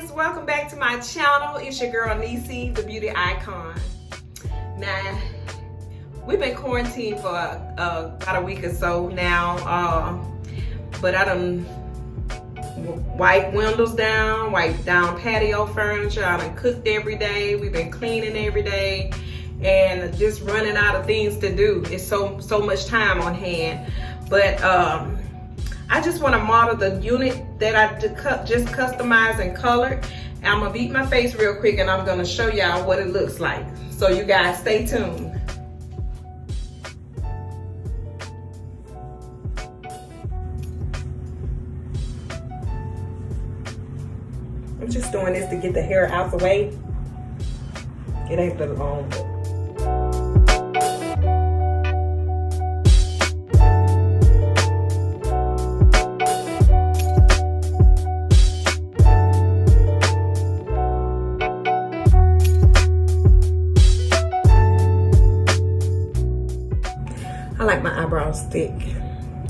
guys, welcome back to my channel. It's your girl Nisi, the beauty icon. Now, we've been quarantined for about a week or so now, but I done wiped windows down, wiped down patio furniture. I done cooked every day. We've been cleaning every day and just running out of things to do. It's so much time on hand. But I just want to model the unit that I just customized and colored. I'm gonna beat my face real quick and I'm gonna show y'all what it looks like. So you guys stay tuned. I'm just doing this to get the hair out the way. It ain't that long, but I like my eyebrows thick.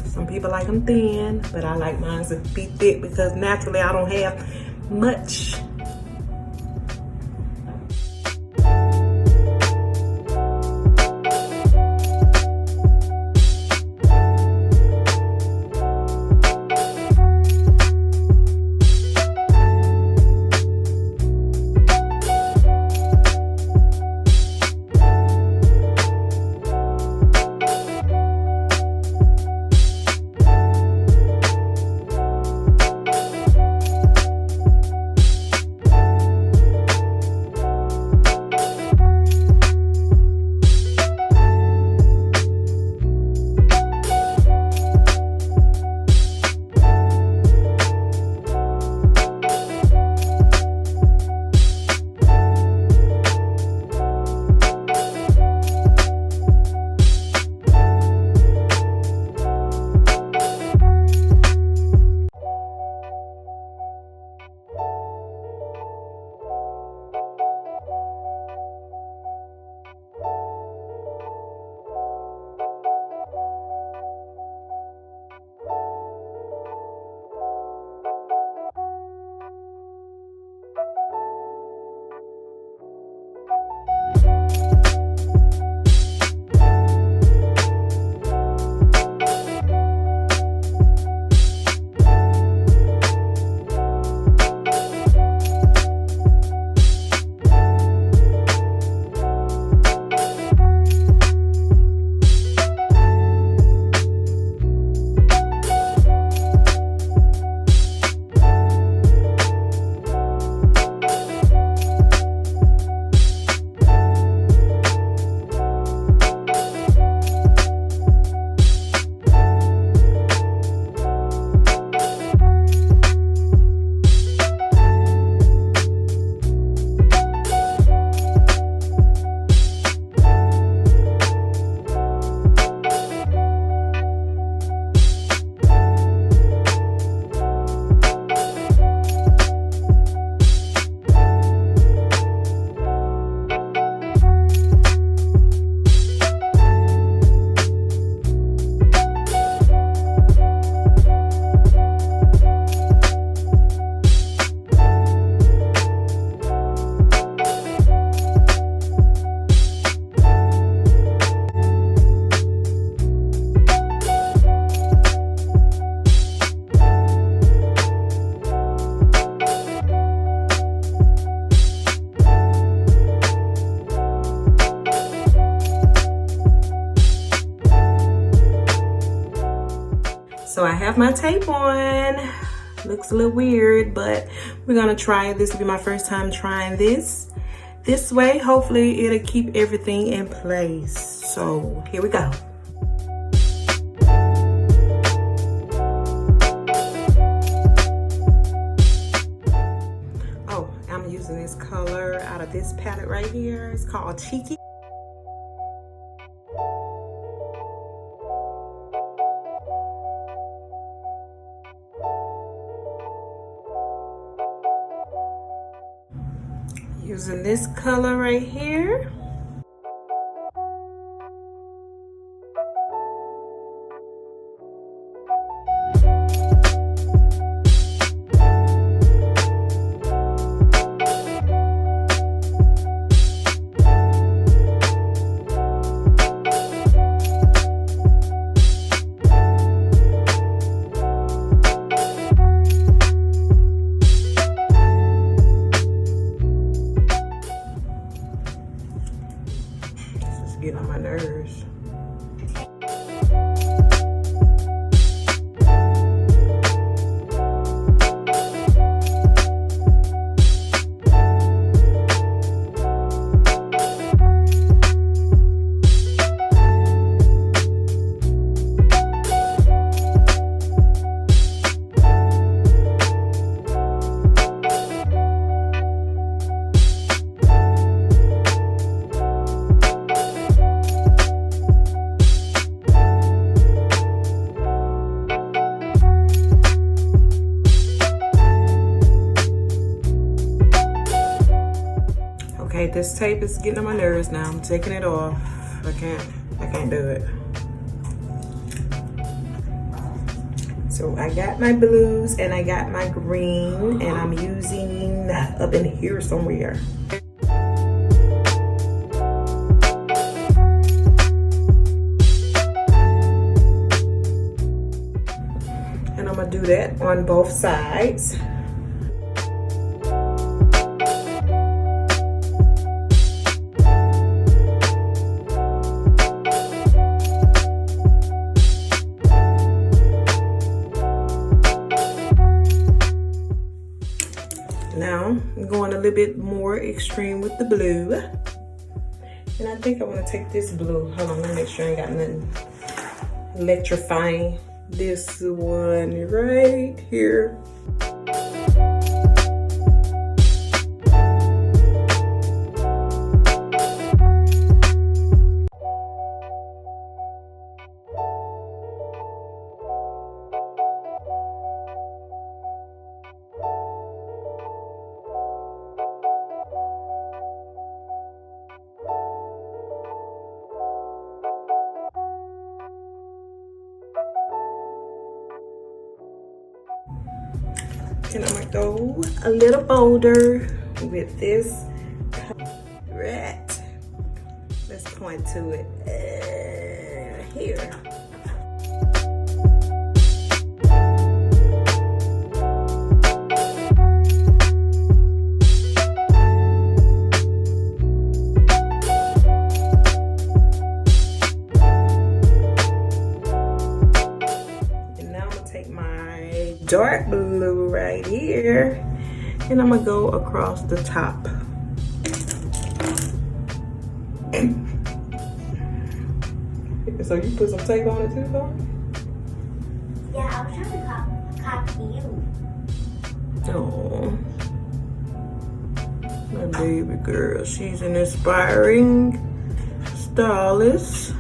Some people like them thin, but I like mine to be thick because naturally I don't have much. So I have my tape on. Looks a little weird, but we're gonna try it. This will be my first time trying this way. Hopefully it'll keep everything in place. So here we go. Oh, I'm using this color out of this palette right here. It's called Cheeky. Using this color right here. this tape is getting on my nerves now. I'm taking it off. I can't do it. So I got my blues and I got my green, and I'm using up in here somewhere. And I'm gonna do that on both sides. Now I'm going a little bit more extreme with the blue. And I think I want to take this blue. Hold on, let me make sure I ain't got nothing electrifying. This one right here. And I'm gonna go a little bolder with this rat. Let's point to it here. And now I'm gonna take my dark blue right here, and I'm gonna go across the top. So you put some tape on it too, though? Yeah, I was trying to copy you. Oh, my baby girl, she's an inspiring stylist.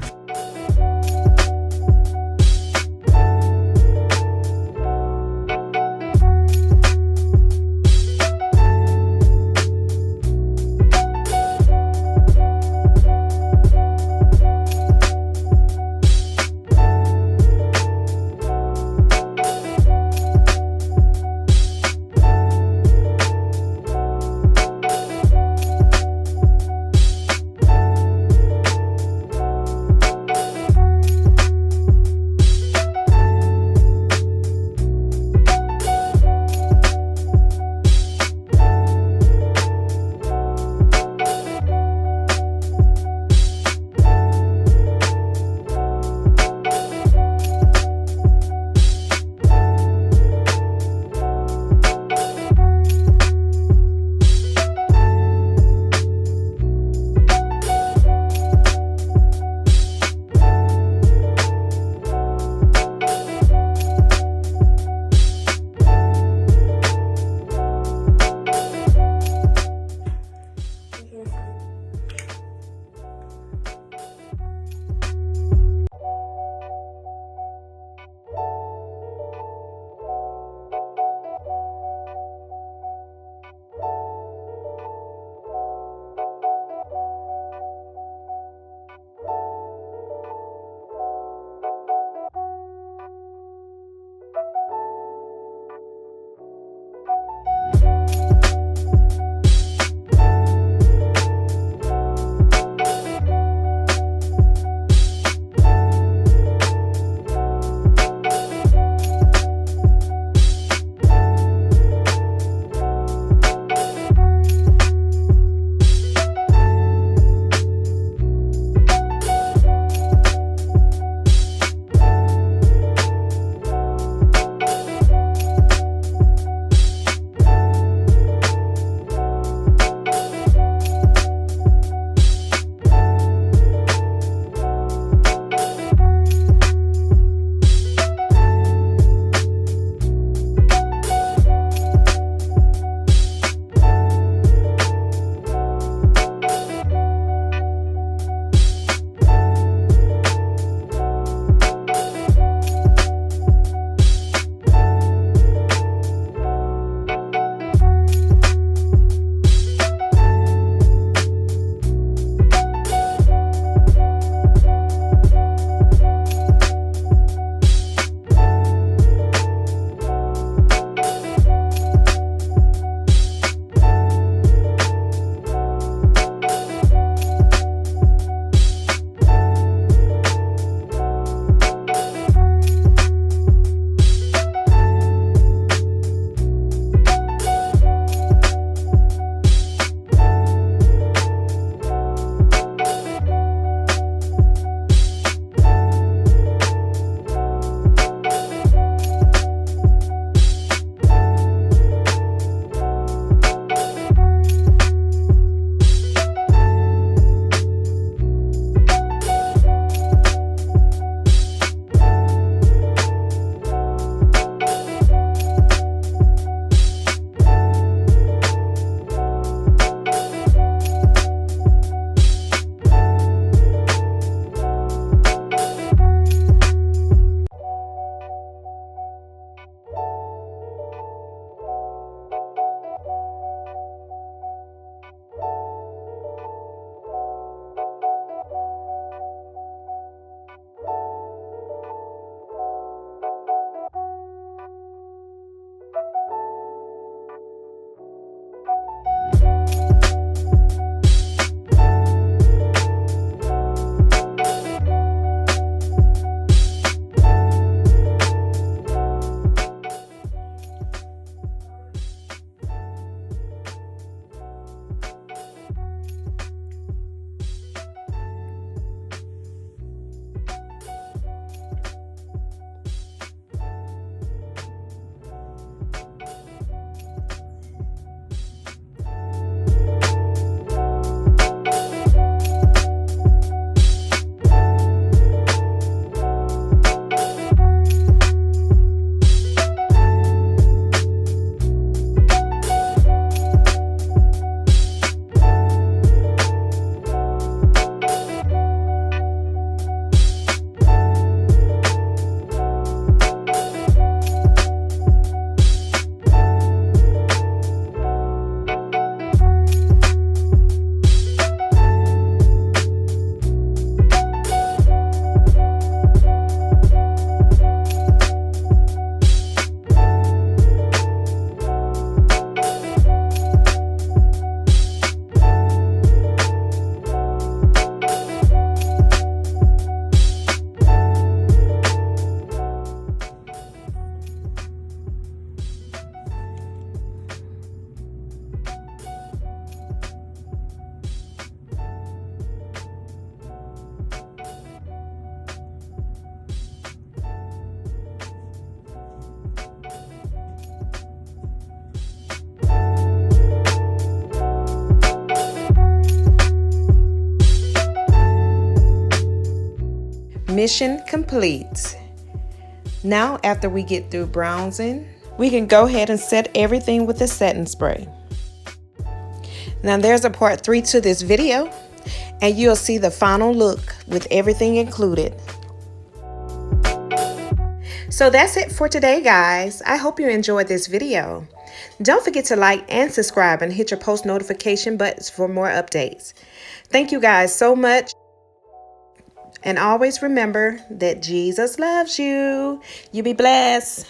mission complete. Now, after we get through bronzing, we can go ahead and set everything with the setting spray. Now, there's a part 3 to this video, and you'll see the final look with everything included. So that's it for today, guys. I hope you enjoyed this video. Don't forget to like and subscribe and hit your post notification buttons for more updates. Thank you guys so much. And always remember that Jesus loves you. You be blessed.